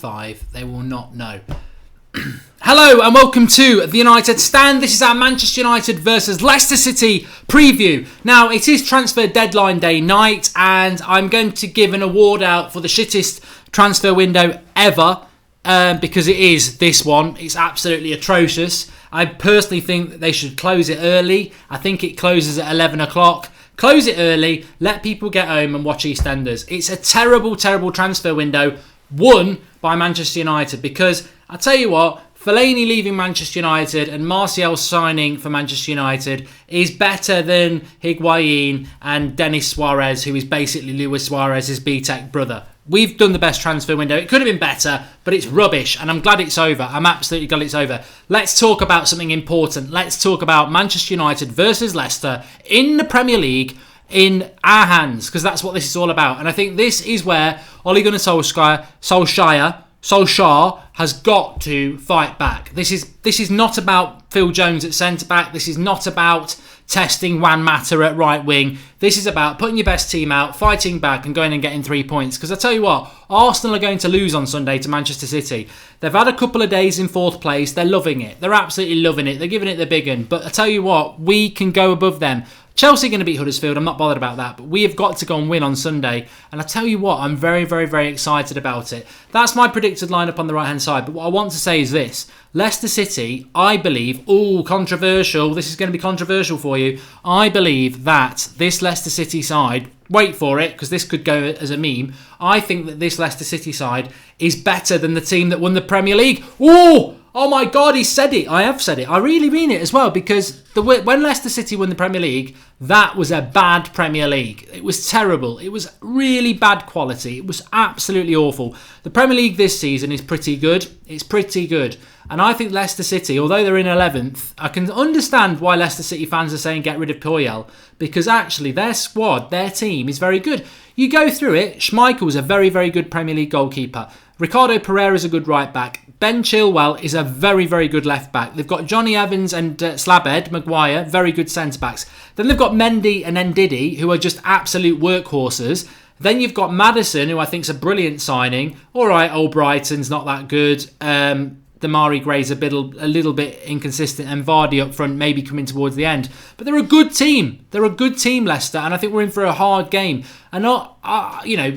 25. They will not know. Hello and welcome to the United Stand. This is our Manchester United versus Leicester City preview. Now, it is transfer deadline day night and I'm going to give an award out for the shittest transfer window ever because it is this one. It's absolutely atrocious. I personally think that they should close it early. I think it closes at 11 o'clock. Close it early, let people get home and watch EastEnders. It's a terrible, terrible transfer window won by Manchester United because, I tell you what, Fellaini leaving Manchester United and Martial signing for Manchester United is better than Higuain and Denis Suarez, who is basically Luis Suarez's BTEC brother. We've done the best transfer window. It could have been better, but it's rubbish, and I'm glad it's over. I'm absolutely glad it's over. Let's talk about something important. Let's talk about Manchester United versus Leicester in the Premier League in our hands, because that's what this is all about. And I think this is where Ole Gunnar Solskjaer has got to fight back. This is not about Phil Jones at centre-back. This is not about testing Juan Mata at right wing. This is about putting your best team out, fighting back and going and getting 3 points. Because I tell you what, Arsenal are going to lose on Sunday to Manchester City. They've had a couple of days in fourth place. They're loving it. They're absolutely loving it. They're giving it the big one. But I tell you what, we can go above them. Chelsea are going to beat Huddersfield. I'm not bothered about that. But we have got to go and win on Sunday. And I tell you what, I'm very, very, very excited about it. That's my predicted lineup on the right-hand side. But what I want to say is this. Leicester City, I believe, controversial. This is going to be controversial for you. I believe that this Leicester City side, wait for it, because this could go as a meme. I think that this Leicester City side is better than the team that won the Premier League. Oh my God, he said it. I have said it. I really mean it as well, because when Leicester City won the Premier League, that was a bad Premier League. It was terrible. It was really bad quality. It was absolutely awful. The Premier League this season is pretty good. It's pretty good. And I think Leicester City, although they're in 11th, I can understand why Leicester City fans are saying get rid of Poyel, because actually their squad, their team is very good. You go through it, Schmeichel's a very, very good Premier League goalkeeper. Ricardo Pereira is a good right back. Ben Chilwell is a very, very good left back. They've got Johnny Evans and Slabhead Maguire, very good centre backs. Then they've got Mendy and Ndidi, who are just absolute workhorses. Then you've got Maddison, who I think is a brilliant signing. All right, old Brighton's not that good. Damari Gray's a little bit inconsistent, and Vardy up front maybe coming towards the end. But they're a good team. They're a good team, Leicester, and I think we're in for a hard game. And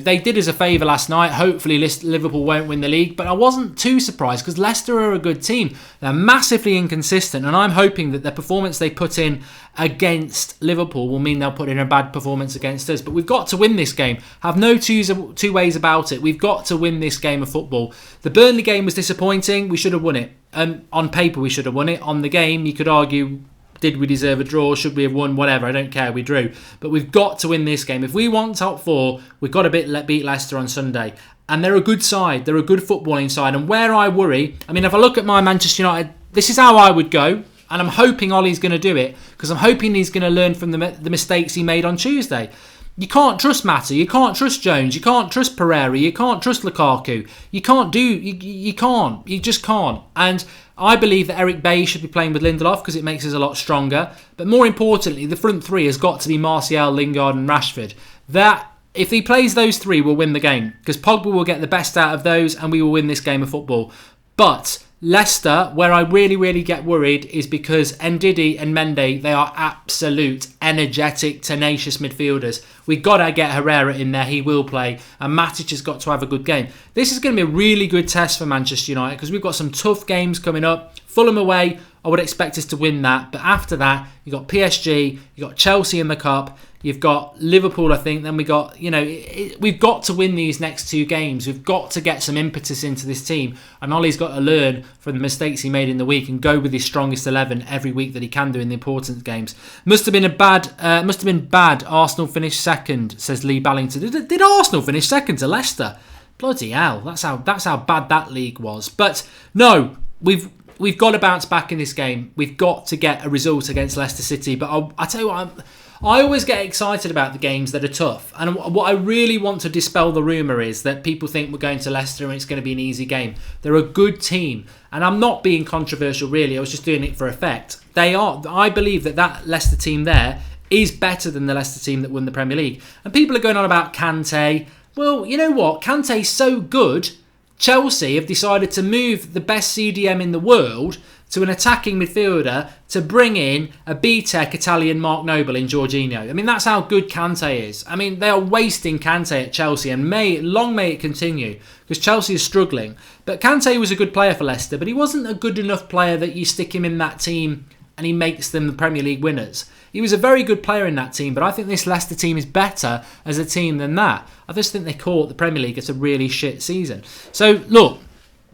they did us a favour last night. Hopefully Liverpool won't win the league, but I wasn't too surprised because Leicester are a good team. They're massively inconsistent, and I'm hoping that the performance they put in against Liverpool will mean they'll put in a bad performance against us. But we've got to win this game. Have no two ways about it. We've got to win this game of football. The Burnley game was disappointing. We should have won it. On paper, we should have won it. On the game, you could argue, did we deserve a draw? Should we have won? Whatever, I don't care. We drew. But we've got to win this game. If we want top four, we've got to beat Leicester on Sunday. And they're a good side. They're a good footballing side. And where I worry, if I look at my Manchester United, this is how I would go. And I'm hoping Ollie's going to do it, because I'm hoping he's going to learn from the mistakes he made on Tuesday. You can't trust Mata, you can't trust Jones, you can't trust Pereira, you can't trust Lukaku. You just can't. And I believe that Eric Bailly should be playing with Lindelof because it makes us a lot stronger. But more importantly, the front three has got to be Martial, Lingard and Rashford. That, if he plays those three, we'll win the game, because Pogba will get the best out of those and we will win this game of football. But Leicester, where I really, really get worried, is because Ndidi and Mendy, they are absolute, energetic, tenacious midfielders. We've got to get Herrera in there. He will play. And Matic has got to have a good game. This is going to be a really good test for Manchester United, because we've got some tough games coming up. Fulham away, I would expect us to win that. But after that, you've got PSG, you've got Chelsea in the Cup, you've got Liverpool, I think. Then we've got to win these next two games. We've got to get some impetus into this team. And Ollie's got to learn from the mistakes he made in the week and go with his strongest 11 every week that he can do in the important games. Must have been bad. Arsenal finished second, says Lee Ballington. Did Arsenal finish second to Leicester? Bloody hell, that's how bad that league was. But no, we've got to bounce back in this game. We've got to get a result against Leicester City. But I tell you what, I always get excited about the games that are tough. And what I really want to dispel the rumour is that people think we're going to Leicester and it's going to be an easy game. They're a good team. And I'm not being controversial, really. I was just doing it for effect. They are. I believe that Leicester team there is better than the Leicester team that won the Premier League. And people are going on about Kante. Well, you know what? Kante's so good. Chelsea have decided to move the best CDM in the world to an attacking midfielder to bring in a B-Tech Italian Mark Noble in Jorginho. I mean, that's how good Kante is. I mean, they are wasting Kante at Chelsea, and long may it continue, because Chelsea is struggling. But Kante was a good player for Leicester, but he wasn't a good enough player that you stick him in that team and he makes them the Premier League winners. He was a very good player in that team, but I think this Leicester team is better as a team than that. I just think they caught the Premier League at a really shit season. So, look,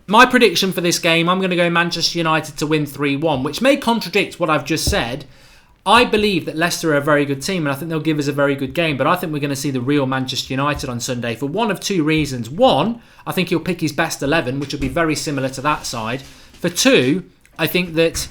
my prediction for this game, I'm going to go Manchester United to win 3-1, which may contradict what I've just said. I believe that Leicester are a very good team, and I think they'll give us a very good game, but I think we're going to see the real Manchester United on Sunday for one of two reasons. One, I think he'll pick his best 11, which will be very similar to that side. For two, I think that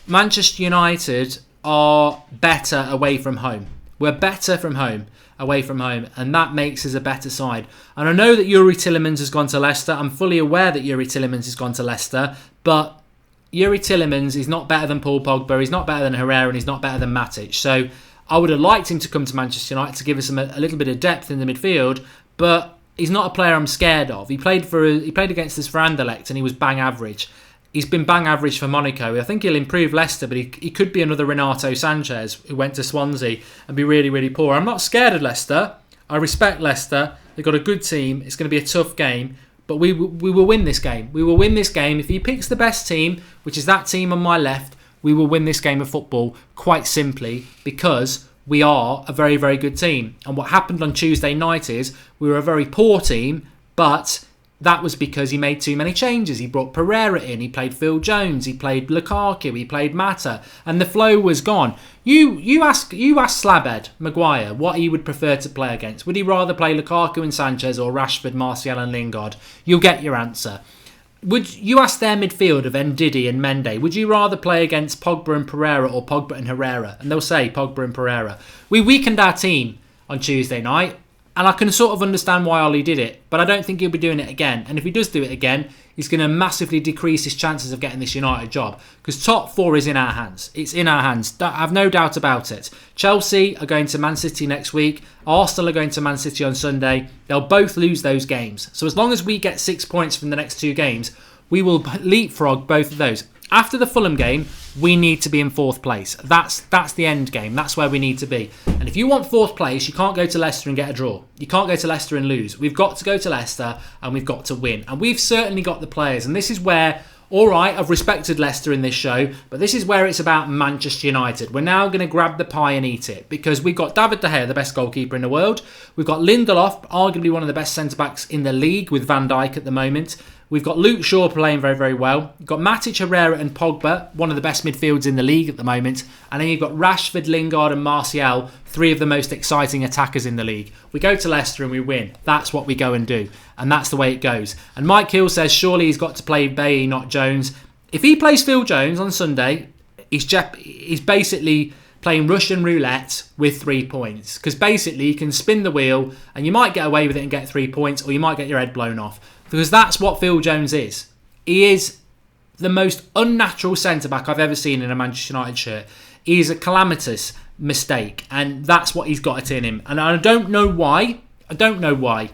Manchester United are better away from home. We're better from home, away from home, and that makes us a better side. And I know that Yuri Tillemans has gone to Leicester. I'm fully aware that Yuri Tillemans has gone to Leicester, but Yuri Tillemans is not better than Paul Pogba, he's not better than Herrera, and he's not better than Matic. So I would have liked him to come to Manchester United to give us a little bit of depth in the midfield, but he's not a player I'm scared of. He played against us for Anderlecht, and he was bang average. He's been bang average for Monaco. I think he'll improve Leicester, but he could be another Renato Sanchez who went to Swansea and be really, really poor. I'm not scared of Leicester. I respect Leicester. They've got a good team. It's going to be a tough game, but we will win this game. We will win this game. If he picks the best team, which is that team on my left, we will win this game of football quite simply because we are a very, very good team. And what happened on Tuesday night is we were a very poor team, but that was because he made too many changes. He brought Pereira in, he played Phil Jones, he played Lukaku, he played Mata, and the flow was gone. You ask Slabhead Maguire what he would prefer to play against. Would he rather play Lukaku and Sanchez or Rashford, Martial and Lingard? You'll get your answer. Would you ask their midfield of Ndidi and Mendy, would you rather play against Pogba and Pereira or Pogba and Herrera? And they'll say Pogba and Pereira. We weakened our team on Tuesday night. And I can sort of understand why Ollie did it, but I don't think he'll be doing it again. And if he does do it again, he's going to massively decrease his chances of getting this United job. Because top four is in our hands. It's in our hands. I have no doubt about it. Chelsea are going to Man City next week. Arsenal are going to Man City on Sunday. They'll both lose those games. So as long as we get 6 points from the next two games, we will leapfrog both of those. After the Fulham game, we need to be in fourth place. That's the end game. That's where we need to be. And if you want fourth place, you can't go to Leicester and get a draw. You can't go to Leicester and lose. We've got to go to Leicester and we've got to win. And we've certainly got the players. And this is where, all right, I've respected Leicester in this show, but this is where it's about Manchester United. We're now going to grab the pie and eat it because we've got David De Gea, the best goalkeeper in the world. We've got Lindelof, arguably one of the best centre-backs in the league with Van Dijk at the moment. We've got Luke Shaw playing very, very well. We've got Matic, Herrera and Pogba, one of the best midfields in the league at the moment. And then you've got Rashford, Lingard and Martial, three of the most exciting attackers in the league. We go to Leicester and we win. That's what we go and do. And that's the way it goes. And Mike Hill says surely he's got to play Bailly, not Jones. If he plays Phil Jones on Sunday, he's basically playing Russian roulette with 3 points. Because basically you can spin the wheel and you might get away with it and get 3 points, or you might get your head blown off. Because that's what Phil Jones is. He is the most unnatural centre-back I've ever seen in a Manchester United shirt. He is a calamitous mistake. And that's what he's got it in him. And I don't know why.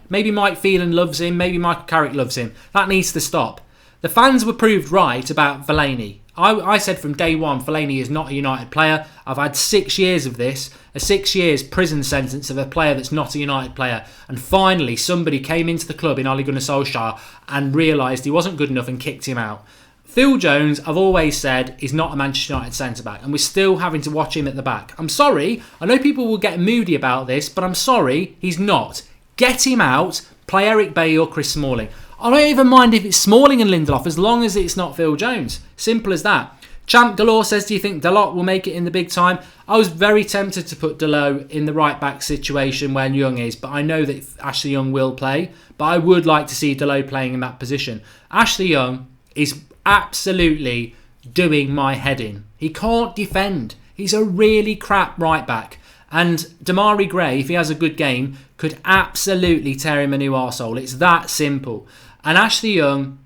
Maybe Mike Phelan loves him. Maybe Michael Carrick loves him. That needs to stop. The fans were proved right about Fellaini. I said from day one, Fellaini is not a United player. I've had 6 years of this, a 6 years prison sentence of a player that's not a United player. And finally, somebody came into the club in Ole Gunnar Solskjaer and realised he wasn't good enough and kicked him out. Phil Jones, I've always said, is not a Manchester United centre-back, and we're still having to watch him at the back. I'm sorry, I know people will get moody about this, but I'm sorry, he's not. Get him out, play Eric Bailly or Chris Smalling. I don't even mind if it's Smalling and Lindelof, as long as it's not Phil Jones. Simple as that. Champ Galore says, do you think Dalot will make it in the big time? I was very tempted to put Dalot in the right-back situation when Young is, but I know that Ashley Young will play. But I would like to see Dalot playing in that position. Ashley Young is absolutely doing my head in. He can't defend. He's a really crap right-back. And Damari Gray, if he has a good game, could absolutely tear him a new arsehole. It's that simple. And Ashley Young,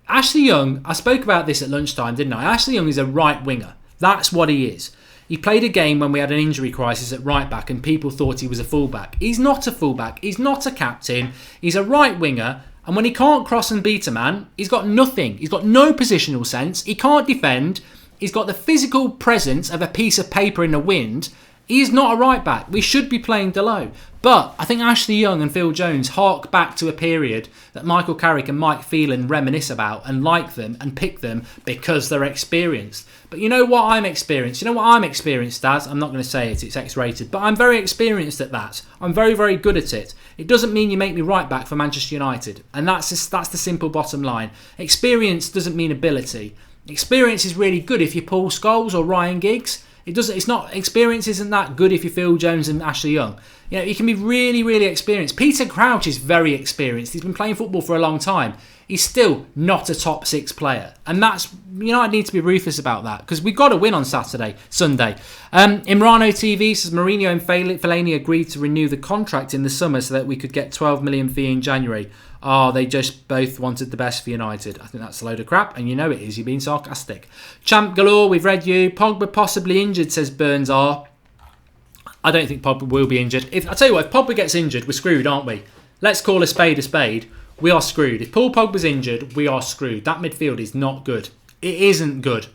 I spoke about this at lunchtime, didn't I? Ashley Young is a right winger. That's what he is. He played a game when we had an injury crisis at right back and people thought he was a fullback. He's not a fullback. He's not a captain. He's a right winger. And when he can't cross and beat a man, he's got nothing. He's got no positional sense. He can't defend. He's got the physical presence of a piece of paper in the wind. He is not a right back. We should be playing Delot. But I think Ashley Young and Phil Jones hark back to a period that Michael Carrick and Mike Phelan reminisce about and like them and pick them because they're experienced. But you know what I'm experienced? You know what I'm experienced as? I'm not going to say it, it's X-rated. But I'm very experienced at that. I'm very, very good at it. It doesn't mean you make me right back for Manchester United. And that's the simple bottom line. Experience doesn't mean ability. Experience is really good if you're Paul Scholes or Ryan Giggs. Experience isn't that good if you're Phil Jones and Ashley Young. You know, you can be really, really experienced. Peter Crouch is very experienced. He's been playing football for a long time. He's still not a top 6 player. And that's, I need to be ruthless about that because we've got to win on Sunday. Imrano TV says Mourinho and Fellaini agreed to renew the contract in the summer so that we could get 12 million fee in January. Oh, they just both wanted the best for United. I think that's a load of crap, and you know it is. You're being sarcastic. Champ Galore, we've read you. Pogba possibly injured, says Burns R. I don't think Pogba will be injured. I tell you what, if Pogba gets injured, we're screwed, aren't we? Let's call a spade a spade. We are screwed. If Paul Pogba's injured, we are screwed. That midfield is not good. It isn't good.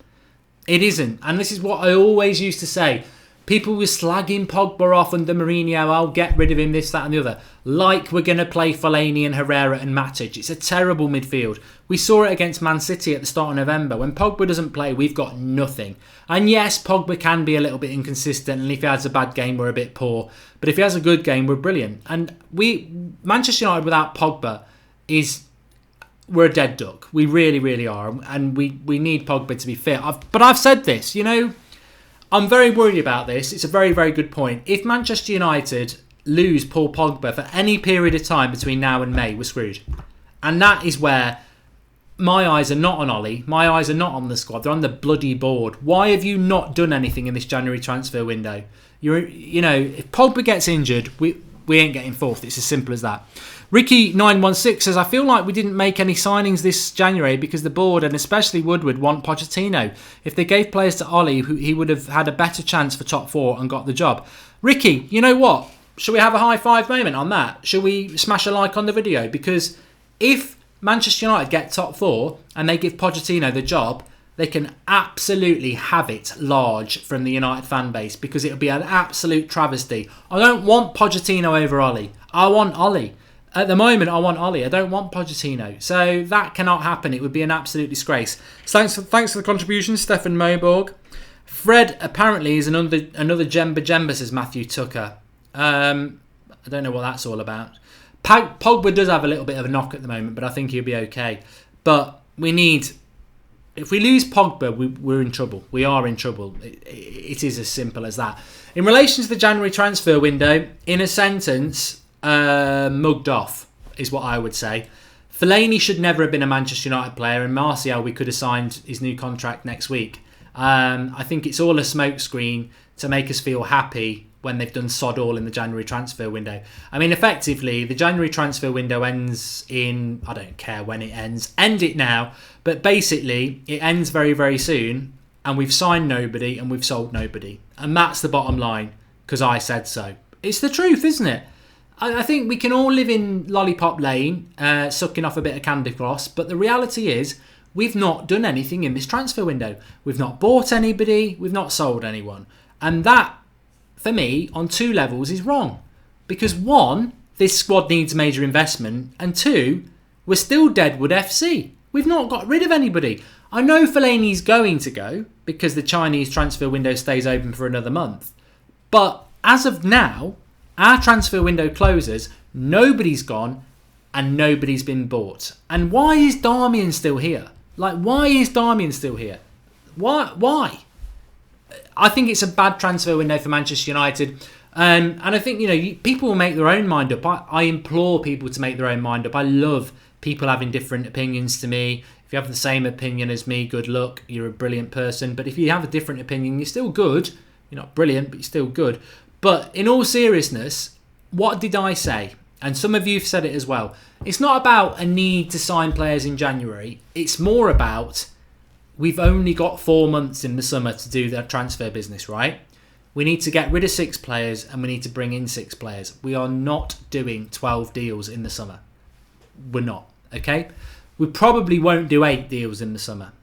It isn't. And this is what I always used to say. People were slagging Pogba off under Mourinho. I'll get rid of him, this, that and the other. Like we're going to play Fellaini and Herrera and Matic. It's a terrible midfield. We saw it against Man City at the start of November. When Pogba doesn't play, we've got nothing. And yes, Pogba can be a little bit inconsistent. And if he has a bad game, we're a bit poor. But if he has a good game, we're brilliant. And Manchester United without Pogba we're a dead duck. We really, really are. And we need Pogba to be fit. But I've said this, I'm very worried about this. It's a very, very good point. If Manchester United lose Paul Pogba for any period of time between now and May, we're screwed. And that is where my eyes are not on Ollie. My eyes are not on the squad. They're on the bloody board. Why have you not done anything in this January transfer window? If Pogba gets injured, we ain't getting fourth. It's as simple as that. Ricky916 says, I feel like we didn't make any signings this January because the board and especially Woodward want Pochettino. If they gave players to Ollie, he would have had a better chance for top 4 and got the job. Ricky, you know what? Shall we have a high five moment on that? Shall we smash a like on the video? Because if Manchester United get top 4 and they give Pochettino the job, they can absolutely have it large from the United fan base because it'll be an absolute travesty. I don't want Pochettino over Ollie. I want Ollie. At the moment, I want Ollie. I don't want Pochettino. So that cannot happen. It would be an absolute disgrace. So thanks for the contribution, Stefan Moborg. Fred apparently is another Jemba, says Matthew Tucker. I don't know what that's all about. Pogba does have a little bit of a knock at the moment, but I think he'll be okay. But if we lose Pogba, we're in trouble. We are in trouble. It is as simple as that. In relation to the January transfer window, in a sentence, mugged off is what I would say. Fellaini should never have been a Manchester United player, and Martial, we could have signed his new contract next week. I think it's all a smokescreen to make us feel happy when they've done sod all in the January transfer window. I mean, effectively, the January transfer window ends in, I don't care when it ends, end it now, but basically it ends very, very soon, and we've signed nobody and we've sold nobody. And that's the bottom line, because I said so. It's the truth, isn't it? I think we can all live in Lollipop Lane, sucking off a bit of Candy Floss, but the reality is we've not done anything in this transfer window. We've not bought anybody, we've not sold anyone. And that, for me, on 2 levels is wrong. Because 1, this squad needs major investment, and 2, we're still Deadwood FC. We've not got rid of anybody. I know Fellaini's going to go, because the Chinese transfer window stays open for another month. But as of now, our transfer window closes, nobody's gone, and nobody's been bought. And why is Darmian still here? Why is Darmian still here? Why? I think it's a bad transfer window for Manchester United. And I think, people will make their own mind up. I implore people to make their own mind up. I love people having different opinions to me. If you have the same opinion as me, good luck. You're a brilliant person. But if you have a different opinion, you're still good. You're not brilliant, but you're still good. But in all seriousness, what did I say? And some of you have said it as well. It's not about a need to sign players in January. It's more about we've only got 4 months in the summer to do that transfer business, right? We need to get rid of 6 players and we need to bring in 6 players. We are not doing 12 deals in the summer. We're not. okay? We probably won't do 8 deals in the summer.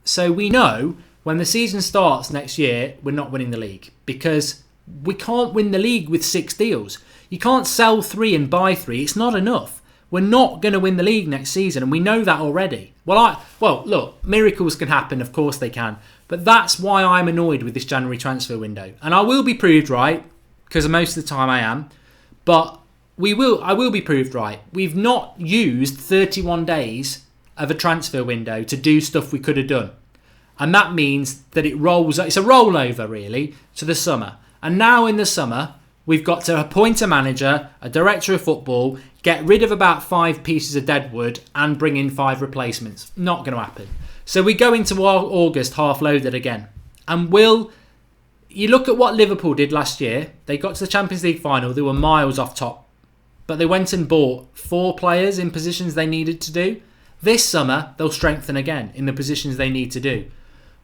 So we know when the season starts next year, we're not winning the league because we can't win the league with 6 deals. You can't sell 3 and buy 3. It's not enough. We're not going to win the league next season, and we know that already. Well, look, miracles can happen. Of course they can. But that's why I'm annoyed with this January transfer window. And I will be proved right, because most of the time I am. But I will be proved right. We've not used 31 days of a transfer window to do stuff we could have done. And that means that it's a rollover, really, to the summer. And now in the summer, we've got to appoint a manager, a director of football, get rid of about 5 pieces of deadwood and bring in 5 replacements. Not going to happen. So we go into August half-loaded again. And you look at what Liverpool did last year. They got to the Champions League final. They were miles off top. But they went and bought 4 players in positions they needed to do. This summer, they'll strengthen again in the positions they need to do.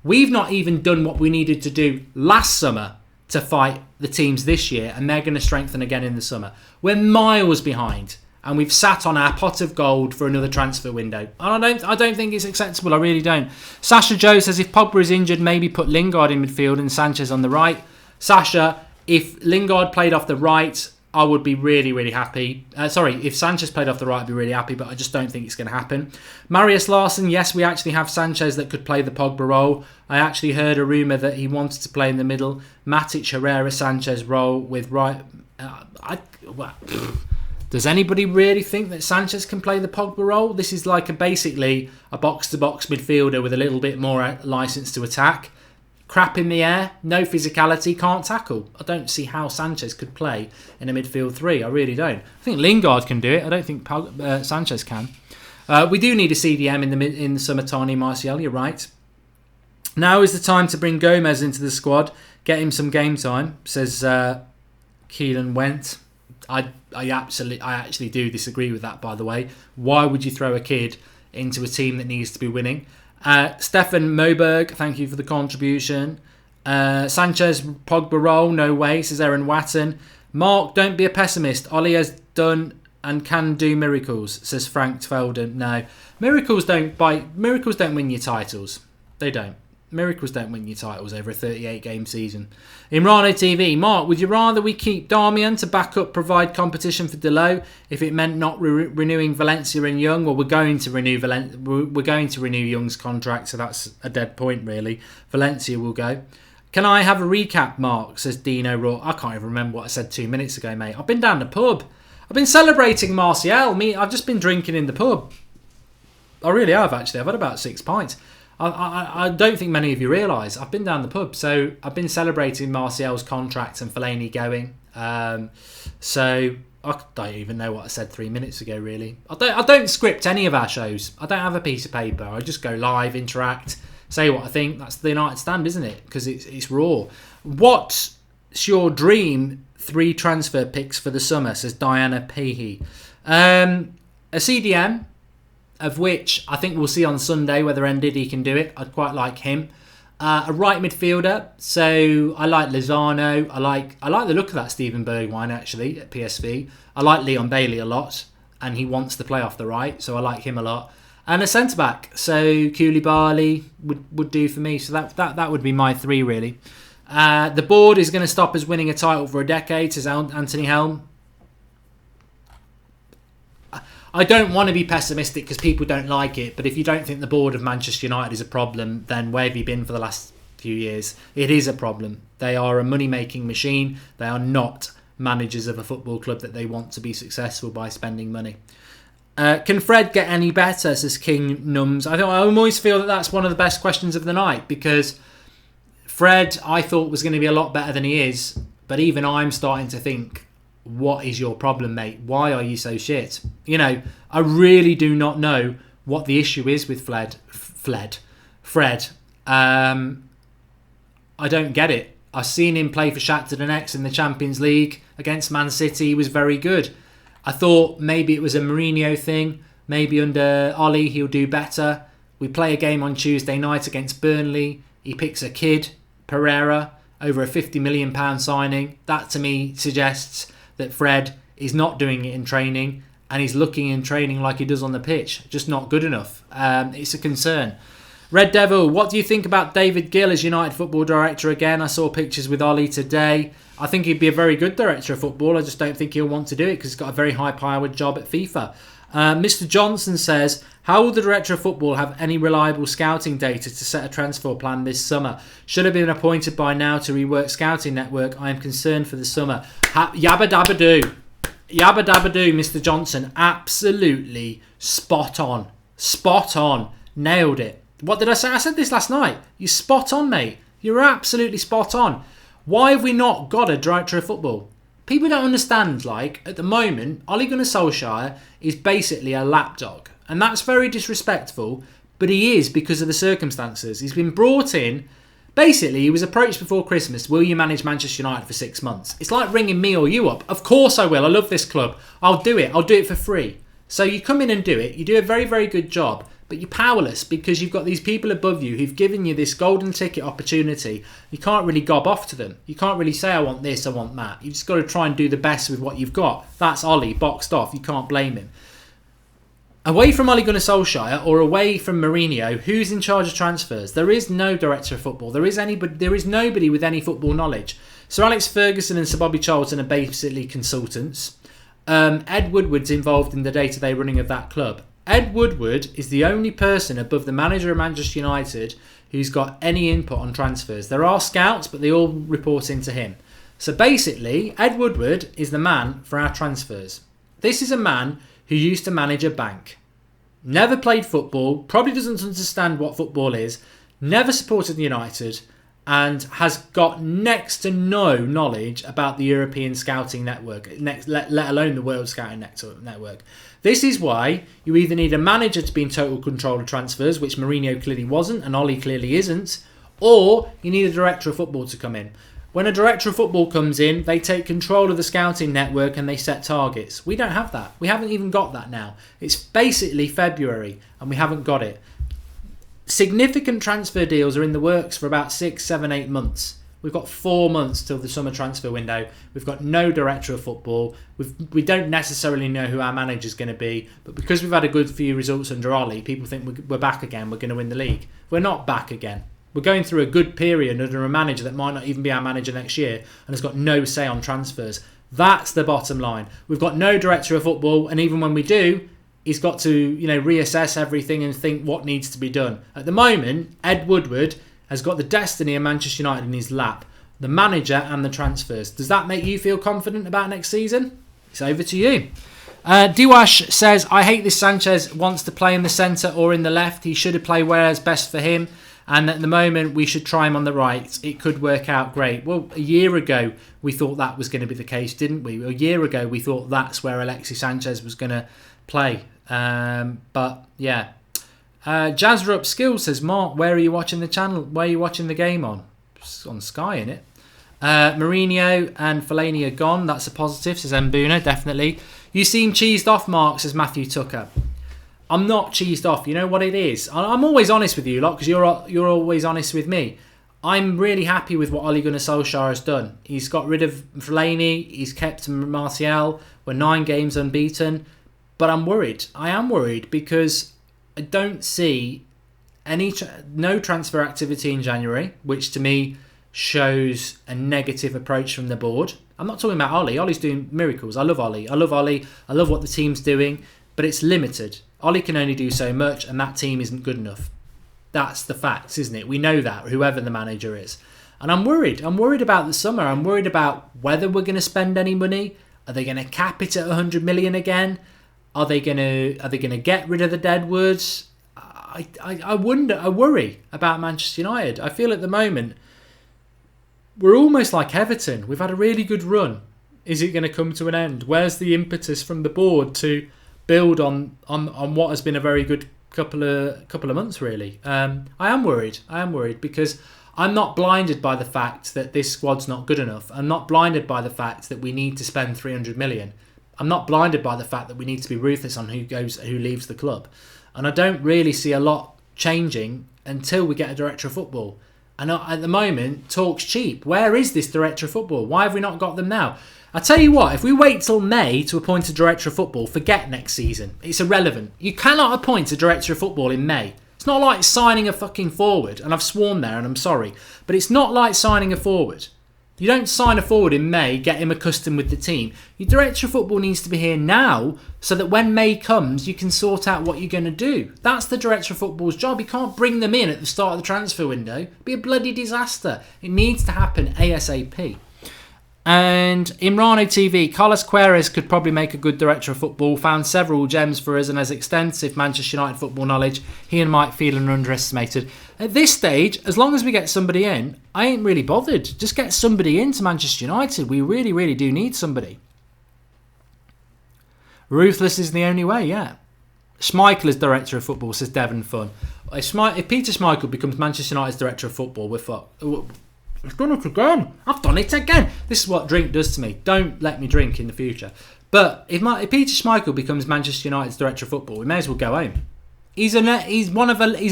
We've not even done what we needed to do last summer to fight the teams this year, and they're going to strengthen again in the summer. We're miles behind, and we've sat on our pot of gold for another transfer window. And I don't think it's acceptable. I really don't. Sasha Joe says if Pogba is injured, maybe put Lingard in midfield and Sanchez on the right. Sasha, if Lingard played off the right, I would be really, really happy. If Sanchez played off the right, I'd be really happy, but I just don't think it's going to happen. Marius Larson, yes, we actually have Sanchez that could play the Pogba role. I actually heard a rumour that he wanted to play in the middle. Matic, Herrera, Sanchez role with right... Does anybody really think that Sanchez can play the Pogba role? This is like basically a box-to-box midfielder with a little bit more licence to attack. Crap in the air, no physicality, can't tackle. I don't see how Sanchez could play in a midfield 3. I really don't. I think Lingard can do it. I don't think Sanchez can. We do need a CDM in the summer, Tani Martial. You're right. Now is the time to bring Gomez into the squad. Get him some game time, says Keelan Went. I actually do disagree with that, by the way. Why would you throw a kid into a team that needs to be winning? Stefan Moberg, thank you for the contribution. Sanchez, Pogba role, no way, says Aaron Watton. Mark, don't be a pessimist. Ollie has done and can do miracles, says Frank Tfelden. No, miracles don't win you titles. They don't. Miracles don't win you titles over a 38-game season. Imrano TV, Mark, would you rather we keep Darmian to back up, provide competition for Delo if it meant not renewing Valencia and Young? Well, we're going to renew Young's contract, so that's a dead point, really. Valencia will go. Can I have a recap, Mark? Says Dino Raw. I can't even remember what I said 2 minutes ago, mate. I've been down the pub. I've been celebrating Martial. I've just been drinking in the pub. I really have, actually. I've had about 6 pints. I don't think many of you realise I've been down the pub, so I've been celebrating Martial's contract and Fellaini going. So I don't even know what I said 3 minutes ago. Really, I don't script any of our shows. I don't have a piece of paper. I just go live, interact, say what I think. That's the United Stand, isn't it? Because it's raw. What's your dream 3 transfer picks for the summer? Says Diana Pehy. A CDM. Of which I think we'll see on Sunday whether Ndidi can do it. I'd quite like him. A right midfielder. So I like Lozano. I like the look of that Steven Bergwijn actually at PSV. I like Leon Bailey a lot, and he wants to play off the right, so I like him a lot. And a centre back. So Koulibaly would do for me. So that would be my 3 really. The board is going to stop us winning a title for a decade, says Anthony Helm. I don't want to be pessimistic because people don't like it, but if you don't think the board of Manchester United is a problem, then where have you been for the last few years? It is a problem. They are a money-making machine. They are not managers of a football club that they want to be successful by spending money. Can Fred get any better, says King Nums? I always feel that that's one of the best questions of the night, because Fred, I thought, was going to be a lot better than he is, but even I'm starting to think, what is your problem, mate? Why are you so shit? I really do not know what the issue is with Fred. I don't get it. I've seen him play for Shakhtar Donetsk in the Champions League against Man City. He was very good. I thought maybe it was a Mourinho thing. Maybe under Ollie he'll do better. We play a game on Tuesday night against Burnley. He picks a kid, Pereira, over a £50 million signing. That to me suggests that Fred is not doing it in training and he's looking and training like he does on the pitch. Just not good enough. It's a concern. Red Devil, what do you think about David Gill as United football director again? I saw pictures with Ollie today. I think he'd be a very good director of football. I just don't think he'll want to do it because he's got a very high-powered job at FIFA. Mr. Johnson says, how will the director of football have any reliable scouting data to set a transfer plan this summer? Should have been appointed by now to rework scouting network. I am concerned for the summer. Yabba dabba doo. Yabba dabba doo, Mr. Johnson. Absolutely spot on. Spot on. Nailed it. What did I say? I said this last night. You're spot on, mate. You're absolutely spot on. Why have we not got a director of football? People don't understand, at the moment, Ole Gunnar Solskjaer is basically a lapdog. And that's very disrespectful, but he is because of the circumstances. He's been brought in. Basically, he was approached before Christmas, will you manage Manchester United for 6 months? It's like ringing me or you up. Of course I will. I love this club. I'll do it. I'll do it for free. So you come in and do it. You do a very, very good job. But you're powerless because you've got these people above you who've given you this golden ticket opportunity. You can't really gob off to them. You can't really say, I want this, I want that. You've just got to try and do the best with what you've got. That's Ollie, boxed off. You can't blame him. Away from Ole Gunnar Solskjaer or away from Mourinho, who's in charge of transfers? There is no director of football. There is nobody with any football knowledge. Sir Alex Ferguson and Sir Bobby Charlton are basically consultants. Ed Woodward's involved in the day-to-day running of that club. Ed Woodward is the only person above the manager of Manchester United who's got any input on transfers. There are scouts, but they all report into him. So basically, Ed Woodward is the man for our transfers. This is a man who used to manage a bank. Never played football, probably doesn't understand what football is, never supported United, and has got next to no knowledge about the European Scouting Network, let alone the World Scouting Network. This is why you either need a manager to be in total control of transfers, which Mourinho clearly wasn't and Ollie clearly isn't, or you need a director of football to come in. When a director of football comes in, they take control of the scouting network and they set targets. We don't have that. We haven't even got that now. It's basically February and we haven't got it. Significant transfer deals are in the works for about 6, 7, 8 months. We've got 4 months till the summer transfer window. We've got no director of football. We don't necessarily know who our manager's going to be. But because we've had a good few results under Ollie, people think we're back again. We're going to win the league. We're not back again. We're going through a good period under a manager that might not even be our manager next year and has got no say on transfers. That's the bottom line. We've got no director of football, and even when we do, he's got to, reassess everything and think what needs to be done. At the moment, Ed Woodward has got the destiny of Manchester United in his lap, the manager and the transfers. Does that make you feel confident about next season? It's over to you. Diwash says, I hate this Sanchez wants to play in the centre or in the left. He should have played where's best for him. And at the moment, we should try him on the right. It could work out great. Well, a year ago, we thought that was going to be the case, didn't we? A year ago, we thought that's where Alexis Sanchez was going to play. But, yeah. Jazzrup Skill says, Mark, where are you watching the channel? Where are you watching the game on? It's on Sky, innit? Mourinho and Fellaini are gone. That's a positive, says Mbuna, definitely. You seem cheesed off, Mark, says Matthew Tucker. I'm not cheesed off. You know what it is? I'm always honest with you lot because you're always honest with me. I'm really happy with what Ole Gunnar Solskjaer has done. He's got rid of Fellaini. He's kept Martial. We're 9 games unbeaten. But I'm worried. I am worried because I don't see no transfer activity in January, which to me shows a negative approach from the board. I'm not talking about Ollie. Ollie's doing miracles. I love Ollie. I love what the team's doing, but it's limited. Ollie can only do so much, and that team isn't good enough. That's the facts, isn't it? We know that, whoever the manager is. And I'm worried. I'm worried about the summer. I'm worried about whether we're going to spend any money. Are they going to cap it at 100 million again? Are they going to get rid of the deadwoods? I wonder. I worry about Manchester United. I feel at the moment we're almost like Everton. We've had a really good run. Is it going to come to an end? Where's the impetus from the board to build on what has been a very good couple of months, really? I am worried. Because I'm not blinded by the fact that this squad's not good enough. I'm not blinded by the fact that we need to spend 300 million. I'm not blinded by the fact that we need to be ruthless on who leaves the club. And I don't really see a lot changing until we get a director of football. And at the moment, talk's cheap. Where is this director of football? Why have we not got them now? I tell you what, if we wait till May to appoint a director of football, forget next season. It's irrelevant. You cannot appoint a director of football in May. It's not like signing a fucking forward, and I've sworn there and I'm sorry, but it's not like signing a forward. You don't sign a forward in May, get him accustomed with the team. Your director of football needs to be here now so that when May comes, you can sort out what you're going to do. That's the director of football's job. You can't bring them in at the start of the transfer window. It'd be a bloody disaster. It needs to happen ASAP. And Imrano TV, Carlos Queiroz could probably make a good director of football, found several gems for us and has extensive Manchester United football knowledge. He and Mike Phelan are underestimated. At this stage, as long as we get somebody in, I ain't really bothered. Just get somebody into Manchester United. We really, really do need somebody. Ruthless is the only way, yeah. Schmeichel is director of football, says Devon Fun. If Peter Schmeichel becomes Manchester United's director of football, we're fucked. I've done it again. I've done it again. This is what drink does to me. Don't let me drink in the future. But if Peter Schmeichel becomes Manchester United's director of football, we may as well go home. He's a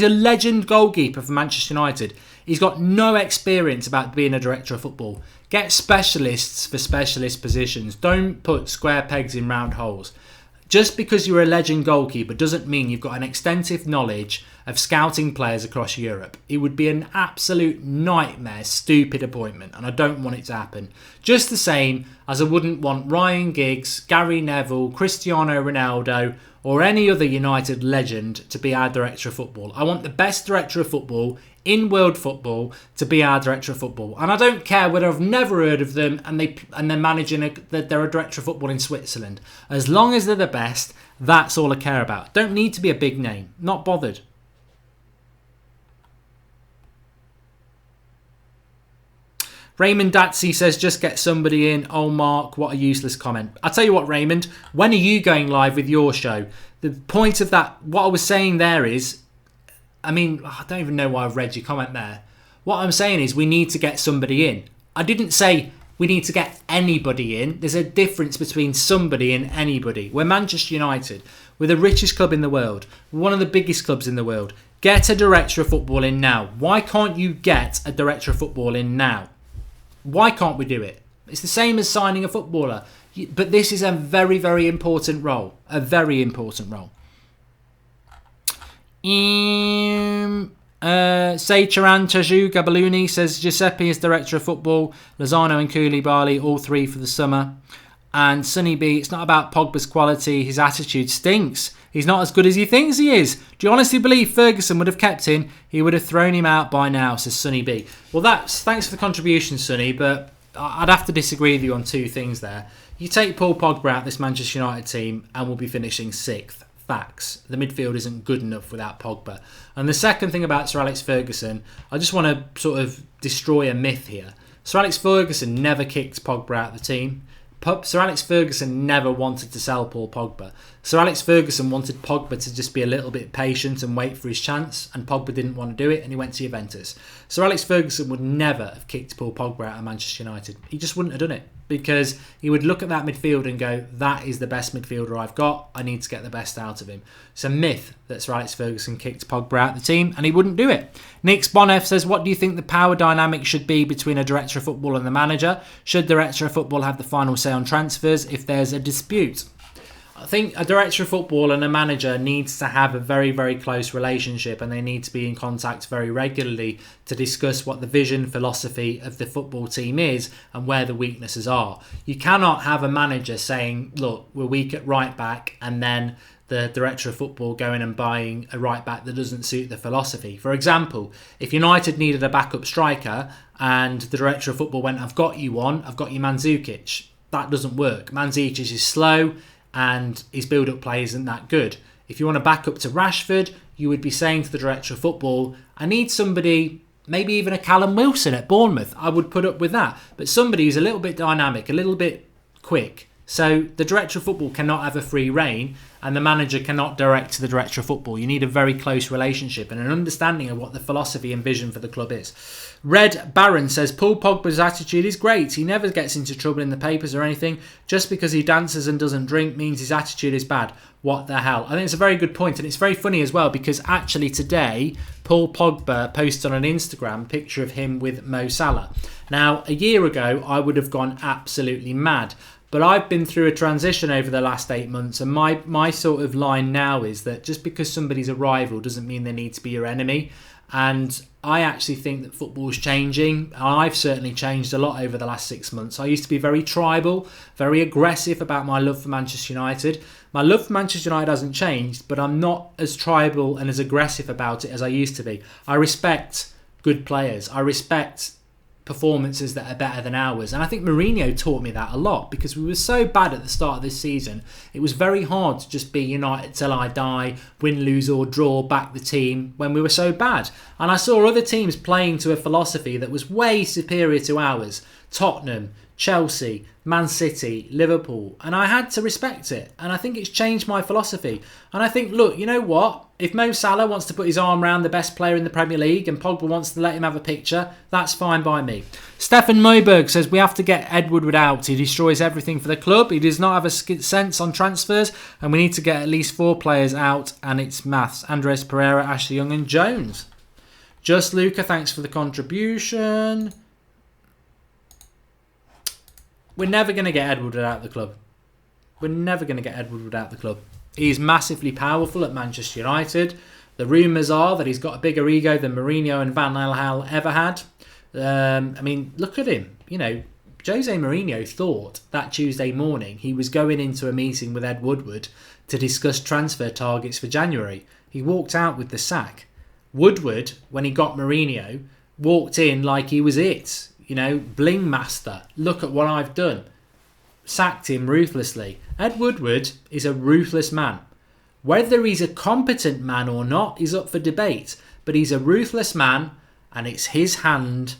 legend goalkeeper for Manchester United. He's got no experience about being a director of football. Get specialists for specialist positions. Don't put square pegs in round holes. Just because you're a legend goalkeeper doesn't mean you've got an extensive knowledge of scouting players across Europe. It would be an absolute nightmare, stupid appointment, and I don't want it to happen. Just the same as I wouldn't want Ryan Giggs, Gary Neville, Cristiano Ronaldo, or any other United legend to be our director of football. I want the best director of football in world football to be our director of football, and I don't care whether I've never heard of them and they're managing they're a director of football in Switzerland. As long as they're the best, that's all I care about. Don't need to be a big name. Not bothered. Raymond Datsy says, just get somebody in. Oh, Mark, what a useless comment. I'll tell you what, Raymond, when are you going live with your show? The point of that, what I was saying there is, I don't even know why I've read your comment there. What I'm saying is we need to get somebody in. I didn't say we need to get anybody in. There's a difference between somebody and anybody. We're Manchester United. We're the richest club in the world. We're one of the biggest clubs in the world. Get a director of football in now. Why can't you get a director of football in now? Why can't we do it? It's the same as signing a footballer. But this is a very, very important role. A very important role. Seicharan Taju Gabaluni says Giuseppe is director of football. Lozano and Koulibaly, all three for the summer. And Sonny B, it's not about Pogba's quality. His attitude stinks. He's not as good as he thinks he is. Do you honestly believe Ferguson would have kept him? He would have thrown him out by now, says Sonny B. Well, thanks for the contribution, Sonny, but I'd have to disagree with you on two things there. You take Paul Pogba out this Manchester United team and we'll be finishing 6th. Facts. The midfield isn't good enough without Pogba. And the second thing about Sir Alex Ferguson, I just want to sort of destroy a myth here. Sir Alex Ferguson never kicked Pogba out of the team. Sir Alex Ferguson never wanted to sell Paul Pogba. Sir Alex Ferguson wanted Pogba to just be a little bit patient and wait for his chance, and Pogba didn't want to do it and he went to Juventus. Sir Alex Ferguson would never have kicked Paul Pogba out of Manchester United. He just wouldn't have done it because he would look at that midfield and go, that is the best midfielder I've got. I need to get the best out of him. It's a myth that Sir Alex Ferguson kicked Pogba out of the team and he wouldn't do it. Nick Bonef says, what do you think the power dynamic should be between a director of football and the manager? Should the director of football have the final say on transfers if there's a dispute? I think a director of football and a manager needs to have a very, very close relationship and they need to be in contact very regularly to discuss what the vision, philosophy of the football team is and where the weaknesses are. You cannot have a manager saying, look, we're weak at right back, and then the director of football going and buying a right back that doesn't suit the philosophy. For example, if United needed a backup striker and the director of football went, I've got you one, I've got you Mandzukic. That doesn't work. Mandzukic is slow and his build-up play isn't that good. If you want a backup to Rashford, you would be saying to the director of football, I need somebody, maybe even a Callum Wilson at Bournemouth. I would put up with that. But somebody who's a little bit dynamic, a little bit quick, So the director of football cannot have a free rein, and the manager cannot direct to the director of football. You need a very close relationship and an understanding of what the philosophy and vision for the club is. Red Baron says, Paul Pogba's attitude is great. He never gets into trouble in the papers or anything. Just because he dances and doesn't drink means his attitude is bad. What the hell? I think it's a very good point, and it's very funny as well, because actually today, Paul Pogba posted on an Instagram picture of him with Mo Salah. Now, a year ago, I would have gone absolutely mad. But I've been through a transition over the last 8 months, and my sort of line now is that just because somebody's a rival doesn't mean they need to be your enemy. And I actually think that football's changing. I've certainly changed a lot over the last 6 months. I used to be very tribal, very aggressive about my love for Manchester United. My love for Manchester United hasn't changed, but I'm not as tribal and as aggressive about it as I used to be. I respect good players. I respect performances that are better than ours, and I think Mourinho taught me that a lot, because we were so bad at the start of this season. It was very hard to just be United till I die, win, lose or draw, back the team when we were so bad. And I saw other teams playing to a philosophy that was way superior to ours. Tottenham, Chelsea, Man City, Liverpool, and I had to respect it. And I think it's changed my philosophy. And I think, look, you know what? If Mo Salah wants to put his arm around the best player in the Premier League and Pogba wants to let him have a picture, that's fine by me. Stefan Moberg says, we have to get Ed Woodward out. He destroys everything for the club. He does not have a sense on transfers, and we need to get at least 4 players out, and it's maths. Andres Pereira, Ashley Young and Jones. Just Luca, thanks for the contribution. We're never going to get Ed Woodward out of the club. We're never going to get Ed Woodward out of the club. He's massively powerful at Manchester United. The rumours are that he's got a bigger ego than Mourinho and Van Gaal ever had. I mean, look at him. You know, Jose Mourinho thought that Tuesday morning he was going into a meeting with Ed Woodward to discuss transfer targets for January. He walked out with the sack. Woodward, when he got Mourinho, walked in like he was it. You know, bling master. Look at what I've done. Sacked him ruthlessly. Ed Woodward is a ruthless man. Whether he's a competent man or not is up for debate. But he's a ruthless man, and it's his hand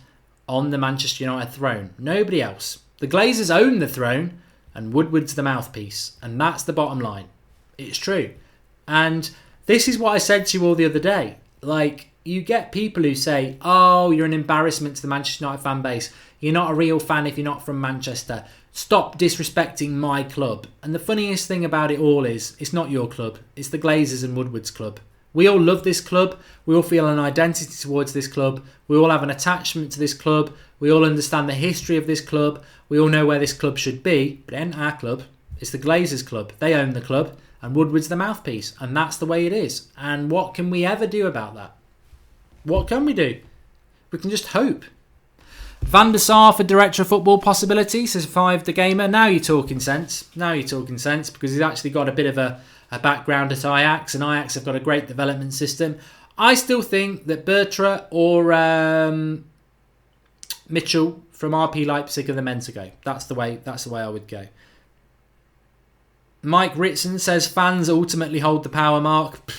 on the Manchester United throne. Nobody else. The Glazers own the throne, and Woodward's the mouthpiece. And that's the bottom line. It's true. And this is what I said to you all the other day. Like, you get people who say, oh, you're an embarrassment to the Manchester United fan base. You're not a real fan if you're not from Manchester. Stop disrespecting my club. And the funniest thing about it all is, it's not your club. It's the Glazers and Woodward's club. We all love this club. We all feel an identity towards this club. We all have an attachment to this club. We all understand the history of this club. We all know where this club should be. But it ain't our club. It's the Glazers' club. They own the club. And Woodward's the mouthpiece. And that's the way it is. And what can we ever do about that? What can we do? We can just hope. Van der Sar for Director of Football possibility, says 5 the Gamer. Now you're talking sense. Now you're talking sense, because he's actually got a bit of a background at Ajax, and Ajax have got a great development system. I still think that Bertra or Mitchell from RP Leipzig are the men to go. That's the way I would go. Mike Ritson says fans ultimately hold the power, Mark.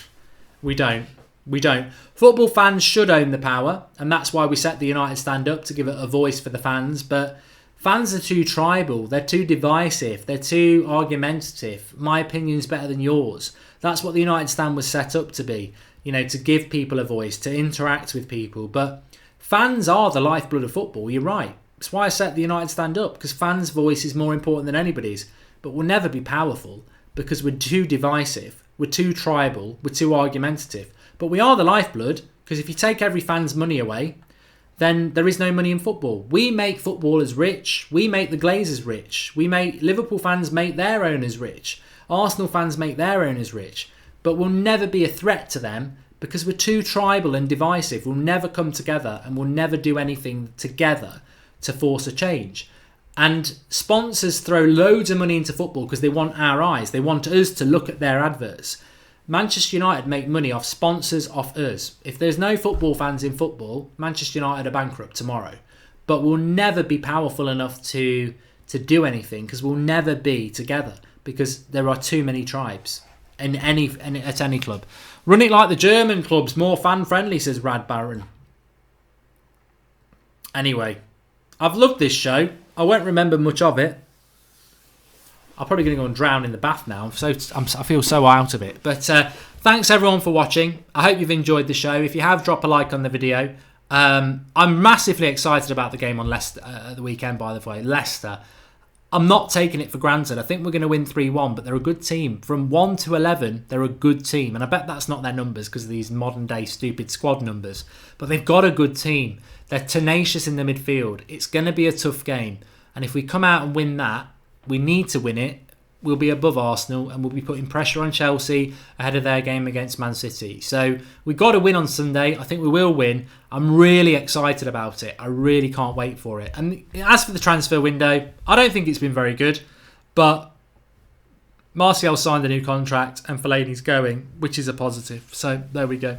We don't. We don't. Football fans should own the power, and that's why we set the United Stand up, to give it a voice for the fans. But fans are too tribal, they're too divisive, they're too argumentative. My opinion's better than yours. That's what the United Stand was set up to be, you know, to give people a voice, to interact with people. But fans are the lifeblood of football, you're right. That's why I set the United Stand up, because fans' voice is more important than anybody's. But we'll never be powerful, because we're too divisive, we're too tribal, we're too argumentative. But we are the lifeblood, because if you take every fan's money away, then there is no money in football. We make footballers rich. We make the Glazers rich. We make Liverpool fans make their owners rich. Arsenal fans make their owners rich. But we'll never be a threat to them, because we're too tribal and divisive. We'll never come together, and we'll never do anything together to force a change. And sponsors throw loads of money into football because they want our eyes. They want us to look at their adverts. Manchester United make money off sponsors, off us. If there's no football fans in football, Manchester United are bankrupt tomorrow. But we'll never be powerful enough to do anything, because we'll never be together, because there are too many tribes at any club. Run it like the German clubs, more fan friendly, says Rad Baron. Anyway, I've loved this show. I won't remember much of it. I'm probably going to go and drown in the bath now. I feel so out of it. But thanks everyone for watching. I hope you've enjoyed the show. If you have, drop a like on the video. I'm massively excited about the game on Leicester at the weekend, by the way. Leicester. I'm not taking it for granted. I think we're going to win 3-1, but they're a good team. From 1 to 11, they're a good team. And I bet that's not their numbers because of these modern day stupid squad numbers. But they've got a good team. They're tenacious in the midfield. It's going to be a tough game. And if we come out and win that, we need to win it. We'll be above Arsenal and we'll be putting pressure on Chelsea ahead of their game against Man City. So we've got to win on Sunday. I think we will win. I'm really excited about it. I really can't wait for it. And as for the transfer window, I don't think it's been very good. But Martial signed a new contract and Fellaini's going, which is a positive. So there we go.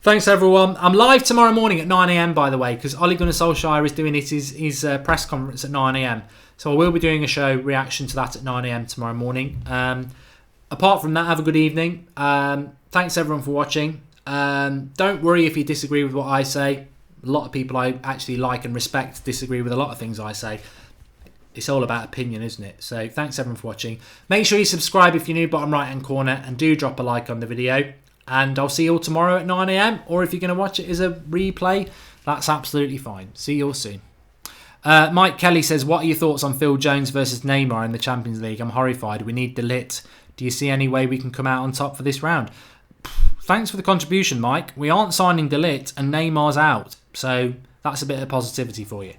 Thanks everyone. I'm live tomorrow morning at 9 a.m. by the way, because Ole Gunnar Solskjaer is doing his press conference at 9 a.m. So I will be doing a show reaction to that at 9 a.m. tomorrow morning. Apart from that, have a good evening. Thanks everyone for watching. Don't worry if you disagree with what I say. A lot of people I actually like and respect disagree with a lot of things I say. It's all about opinion, isn't it? So thanks everyone for watching. Make sure you subscribe if you're new, bottom right hand corner, and do drop a like on the video. And I'll see you all tomorrow at 9 a.m. Or if you're going to watch it as a replay, that's absolutely fine. See you all soon. Mike Kelly says, what are your thoughts on Phil Jones versus Neymar in the Champions League? I'm horrified. We need De Ligt. Do you see any way we can come out on top for this round? Thanks for the contribution, Mike. We aren't signing De Ligt and Neymar's out. So that's a bit of positivity for you.